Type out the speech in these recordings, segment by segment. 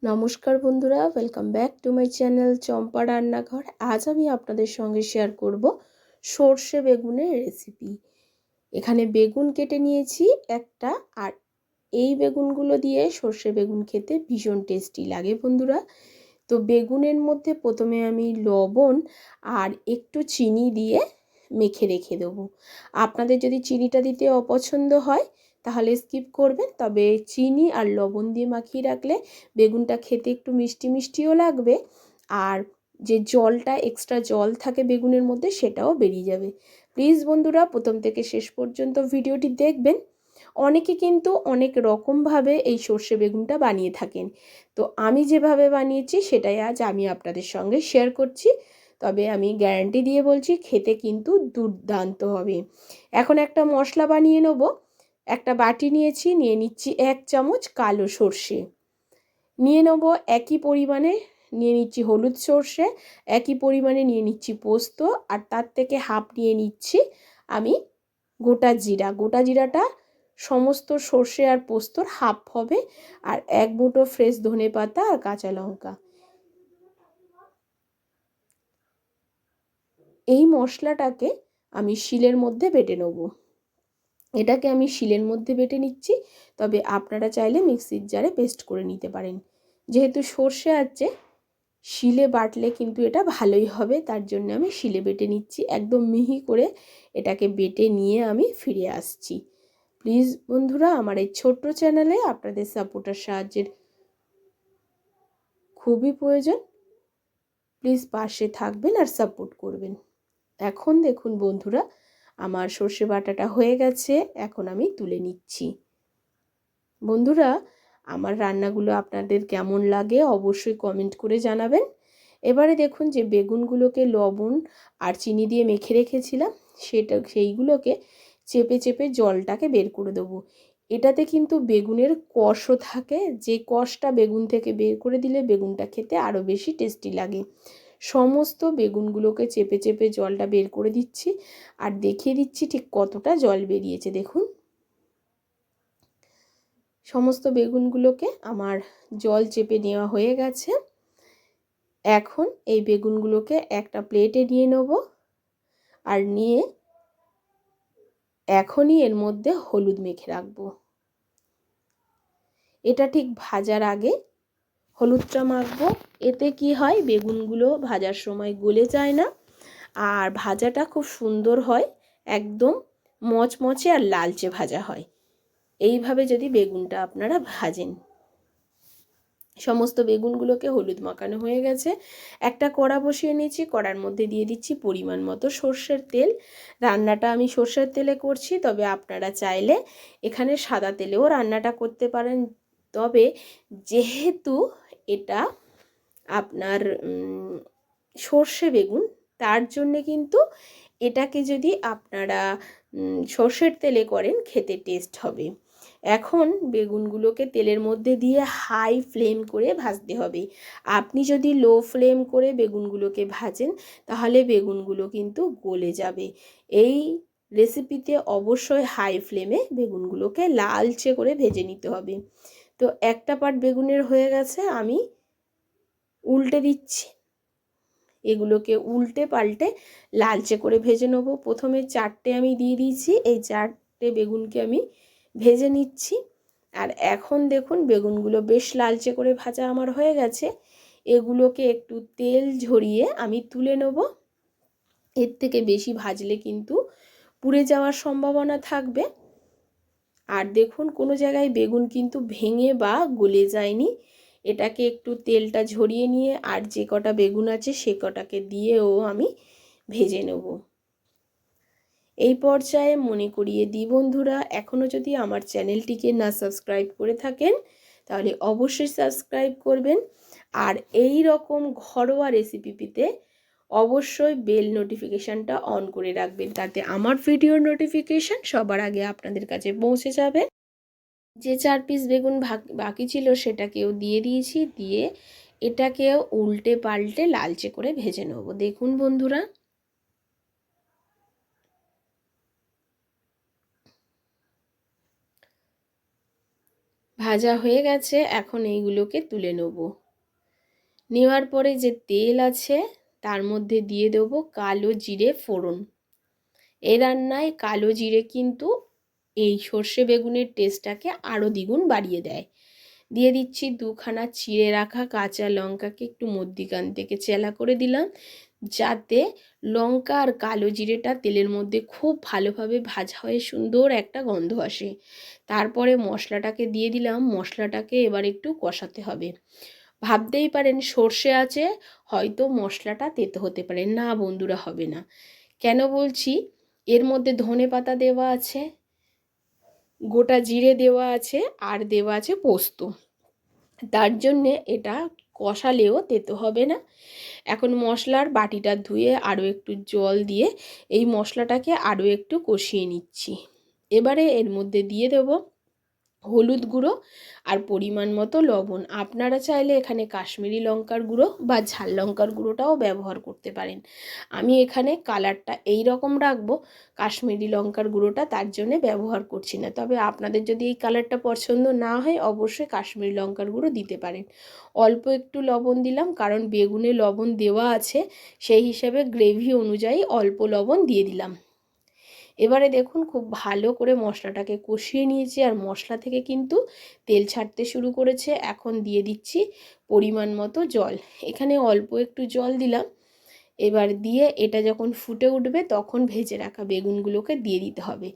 নমস্কার বন্ধুরা, welcome back to my channel Champa রান্নাঘর। আজ আমি আপনাদের সঙ্গে শেয়ার করব সর্ষে বেগুনের রেসিপি। এখানে বেগুন কেটে নিয়েছি একটা, আর এই বেগুনগুলো দিয়ে সর্ষে বেগুন খেতে ভীষণ টেস্টি লাগে বন্ধুরা। তো বেগুনের মধ্যে প্রথমে আমি লবণ আর একটু চিনি দিয়ে মেখে রেখে দেবো। আপনাদের যদি চিনিটা দিতে অপছন্দ হয় তাহলে স্কিপ করবেন, তবে চিনি আর লবণ দিয়ে মাখিয়ে রাখলে বেগুনটা খেতে একটু মিষ্টি মিষ্টিও লাগবে, আর যে জলটা এক্সট্রা জল থাকে বেগুনের মধ্যে সেটাও বেরিয়ে যাবে। প্লিজ বন্ধুরা প্রথম থেকে শেষ পর্যন্ত ভিডিওটি দেখবেন। অনেকে কিন্তু অনেক রকমভাবে এই সর্ষে বেগুনটা বানিয়ে থাকেন, তো আমি যেভাবে বানিয়েছি সেটাই আজ আমি আপনাদের সঙ্গে শেয়ার করছি। তবে আমি গ্যারান্টি দিয়ে বলছি খেতে কিন্তু দুর্দান্ত হবে। এখন একটা মশলা বানিয়ে নেব। একটা বাটি নিয়েছি, নিয়ে নিচ্ছি 1 চামচ কালো সর্ষে, নিয়ে নেব একই পরিমাণে নিয়ে নিচ্ছি হলুদ সর্ষে, একই পরিমাণে নিয়ে নিচ্ছি পোস্ত, আর তার থেকে হাফ নিয়ে নিচ্ছি আমি গোটা জিরা। গোটা জিরাটা সমস্ত সর্ষে আর পোস্তর হাফ হবে, আর 1 মুঠো ফ্রেশ ধনে পাতা আর কাঁচা লঙ্কা। এই মশলাটাকে আমি শিলের মধ্যে বেটে নেব। এটাকে আমি শিলের মধ্যে বেটে নিচ্ছি, তবে আপনারা চাইলে মিক্সির জারে পেস্ট করে নিতে পারেন। যেহেতু সর্ষে আছে, শিলে বাটলে কিন্তু এটা ভালোই হবে, তার জন্য আমি শিলে বেটে নিচ্ছি। একদম মিহি করে এটাকে বেটে নিয়ে আমি ফিরে আসছি। প্লিজ বন্ধুরা, আমার এই ছোট্ট চ্যানেলে আপনাদের সাপোর্টার সাহায্যের খুবই প্রয়োজন। প্লিজ পাশে থাকবেন আর সাপোর্ট করবেন। এখন দেখুন বন্ধুরা, আমার সর্ষে বাটাটা হয়ে গেছে, এখন আমি তুলে নিচ্ছি। বন্ধুরা, আমার রান্নাগুলো আপনাদের কেমন লাগে অবশ্যই কমেন্ট করে জানাবেন। এবারে দেখুন যে বেগুনগুলোকে লবণ আর চিনি দিয়ে মেখে রেখেছিলাম, সেইগুলোকে চেপে চেপে জলটাকে বের করে দেবো। এটাতে কিন্তু বেগুনের কষও থাকে, যে কষটা বেগুন থেকে বের করে দিলে বেগুনটা খেতে আরও বেশি টেস্টি লাগে। সমস্ত বেগুনগুলোকে চেপে চেপে জলটা বের করে দিচ্ছি, আর দেখিয়ে দিচ্ছি ঠিক কতটা জল বেরিয়েছে। দেখুন, সমস্ত বেগুনগুলোকে আমার জল চেপে নেওয়া হয়ে গেছে। এখন এই বেগুনগুলোকে একটা প্লেটে নিয়ে নেব, আর নিয়ে এখনই এর মধ্যে হলুদ মেখে রাখবো। এটা ঠিক ভাজার আগে হলুদটা মাখবো। এতে কি হয়, বেগুনগুলো ভাজার সময় গলে যায় না, আর ভাজাটা খুব সুন্দর হয়, একদম মচমচে আর লালচে ভাজা হয়। এইভাবে যদি বেগুনটা আপনারা ভাজেন। সমস্ত বেগুনগুলোকে হলুদ মাখানো হয়ে গেছে। একটা কড়া বসিয়ে নিয়েছি, কড়ার মধ্যে দিয়ে দিচ্ছি পরিমাণ মতো সর্ষের তেল। রান্নাটা আমি সর্ষের তেলে করছি, তবে আপনারা চাইলে এখানে সাদা তেলেও রান্নাটা করতে পারেন। তবে যেহেতু এটা আপনার সর্ষে বেগুন, তার জন্যে কিন্তু এটাকে যদি আপনারা সর্ষের তেলে করেন খেতে টেস্ট হবে। এখন বেগুনগুলোকে তেলের মধ্যে দিয়ে হাই ফ্লেম করে ভাজতে হবে। আপনি যদি লো ফ্লেম করে বেগুনগুলোকে ভাজেন তাহলে বেগুনগুলো কিন্তু গলে যাবে। এই রেসিপিতে অবশ্যই হাই ফ্লেমে বেগুনগুলোকে লালচে করে ভেজে নিতে হবে। তো একটা পার্ট বেগুনের হয়ে গেছে, আমি উল্টে দিচ্ছি। এগুলোকে উল্টে পাল্টে লালচে করে ভেজে নেব। প্রথমে 4টে আমি দিয়ে দিয়েছি, এই 4টে বেগুনকে আমি ভেজে নিচ্ছি। আর এখন দেখুন বেগুনগুলো বেশ লালচে করে ভাজা আমার হয়ে গেছে। এগুলোকে একটু তেল ঝরিয়ে আমি তুলে নেব। এর থেকে বেশি ভাজলে কিন্তু পুড়ে যাওয়ার সম্ভাবনা থাকবে। আর দেখুন কোনো জায়গায় বেগুন কিন্তু ভেঙে বা গলে যায়নি। এটাকে একটু তেলটা ঝরিয়ে নিয়ে আর যে কটা বেগুন আছে সে কটাকে দিয়েও আমি ভেজে নেব। এই পর্যায়ে মনে করিয়ে দিই বন্ধুরা, এখনও যদি আমার চ্যানেলটিকে না সাবস্ক্রাইব করে থাকেন তাহলে অবশ্যই সাবস্ক্রাইব করবেন, আর এই রকম ঘরোয়া রেসিপি পেতে অবশ্যই বেল নোটিফিকেশানটা অন করে রাখবেন, তাতে আমার ভিডিওর নোটিফিকেশান সবার আগে আপনাদের কাছে পৌঁছে যাবে। যে 4 পিস বেগুন বাকি ছিল সেটাকেও দিয়ে দিয়েছি, দিয়ে এটাকেও উল্টে পাল্টে লালচে করে ভেজে নেব। দেখুন বন্ধুরা, ভাজা হয়ে গেছে, এখন এইগুলোকে তুলে নেব। নেওয়ার পরে যে তেল আছে তার মধ্যে দিয়ে দেবো কালো জিরে ফোড়ন। এই রান্নায় কালো জিরে কিন্তু এই সর্ষে বেগুনের টেস্টটাকে আরও দ্বিগুণ বাড়িয়ে দেয়। দিয়ে দিচ্ছি 2খানা চিড়ে রাখা কাঁচা লঙ্কাকে একটু মধ্যিখান থেকে চেলা করে দিলাম, যাতে লঙ্কা আর কালো জিরেটা তেলের মধ্যে খুব ভালোভাবে ভাজা হয়ে সুন্দর একটা গন্ধ আসে। তারপরে মশলাটাকে দিয়ে দিলাম। মশলাটাকে এবার একটু কষাতে হবে। ভাবতেই পারেন সর্ষে আছে, হয়তো মশলাটা তেতো হতে পারে। না বন্ধুরা, হবে না। কেন বলছি, এর মধ্যে ধনে পাতা দেওয়া আছে, গোটা জিরে দেওয়া আছে, আর দেওয়া আছে পোস্ত। তার জন্যে এটা কষালেও তেতো হবে না। এখন মশলার বাটিটা ধুয়ে আরও একটু জল দিয়ে এই মশলাটাকে আরও একটু কষিয়ে নিচ্ছি। এবারে এর মধ্যে দিয়ে দেব হলুদ গুঁড়ো আর পরিমাণ মতো লবণ। আপনারা চাইলে এখানে কাশ্মীরি লঙ্কার গুঁড়ো বা ঝাল লঙ্কার গুঁড়োটাও ব্যবহার করতে পারেন। আমি এখানে কালারটা এই রকম রাখবো, কাশ্মীরি লঙ্কার গুঁড়োটা তার জন্যে ব্যবহার করছি না। তবে আপনাদের যদি এই কালারটা পছন্দ না হয় অবশ্যই কাশ্মীরি লঙ্কার গুঁড়ো দিতে পারেন। অল্প একটু লবণ দিলাম, কারণ বেগুনে লবণ দেওয়া আছে, সেই হিসেবে গ্রেভি অনুযায়ী অল্প লবণ দিয়ে দিলাম। এবারে দেখুন খুব ভালো করে মশলাটাকে কষিয়ে নিয়েছি, আর মশলা থেকে কিন্তু তেল ছাড়তে শুরু করেছে। এখন দিয়ে দিচ্ছি পরিমাণ মতো জল। এখানে অল্প একটু জল দিলাম। এবার দিয়ে এটা যখন ফুটে উঠবে তখন ভেজে রাখা বেগুনগুলোকে দিয়ে দিতে হবে,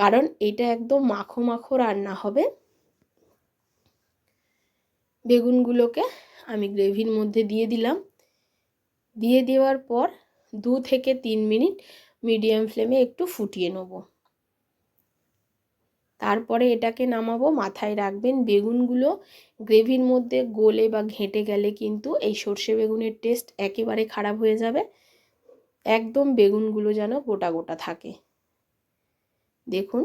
কারণ এটা একদম মাখো মাখো রান্না হবে। বেগুনগুলোকে আমি গ্রেভির মধ্যে দিয়ে দিলাম। দিয়ে দেওয়ার পর 2 থেকে 3 মিনিট মিডিয়াম ফ্লেমে একটু ফুটিয়ে নেব। তারপরে এটাকে নামাবো। মাথায় রাখবেন, বেগুনগুলো গ্রেভির মধ্যে গলে বা ঘেঁটে গেলে কিন্তু এই সর্ষে বেগুনের টেস্ট একেবারে খারাপ হয়ে যাবে। একদম বেগুনগুলো যেন গোটা গোটা থাকে। দেখুন,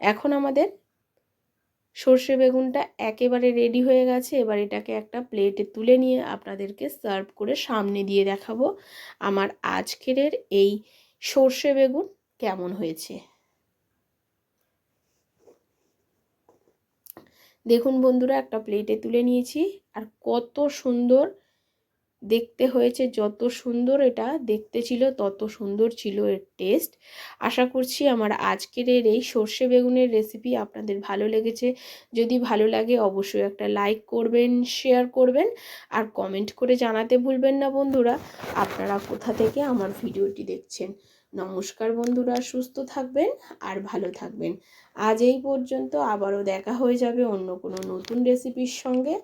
এখন আমাদের সর্ষে বেগুনটা একেবারে রেডি হয়ে গেছে। এবার এটাকে একটা প্লেটে তুলে নিয়ে আপনাদেরকে সার্ভ করে সামনে দিয়ে দেখাবো আমার আজকের এই সর্ষে বেগুন কেমন হয়েছে। দেখুন বন্ধুরা, একটা প্লেটে তুলে নিয়েছি, আর কত সুন্দর দেখতে হয়েছে। যত সুন্দর এটা দেখতে ছিল তত সুন্দর ছিল এর টেস্ট। আশা করছি আমার আজকের এই সর্ষে বেগুনের রেসিপি আপনাদের ভালো লেগেছে। যদি ভালো লাগে অবশ্যই একটা লাইক করবেন, শেয়ার করবেন, আর কমেন্ট করে জানাতে ভুলবেন না বন্ধুরা আপনারা কোথা থেকে আমার ভিডিওটি দেখছেন। নমস্কার বন্ধুরা, সুস্থ থাকবেন আর ভালো থাকবেন। আজ এই পর্যন্ত, আবারও দেখা হয়ে যাবে অন্য কোনো নতুন রেসিপির সঙ্গে।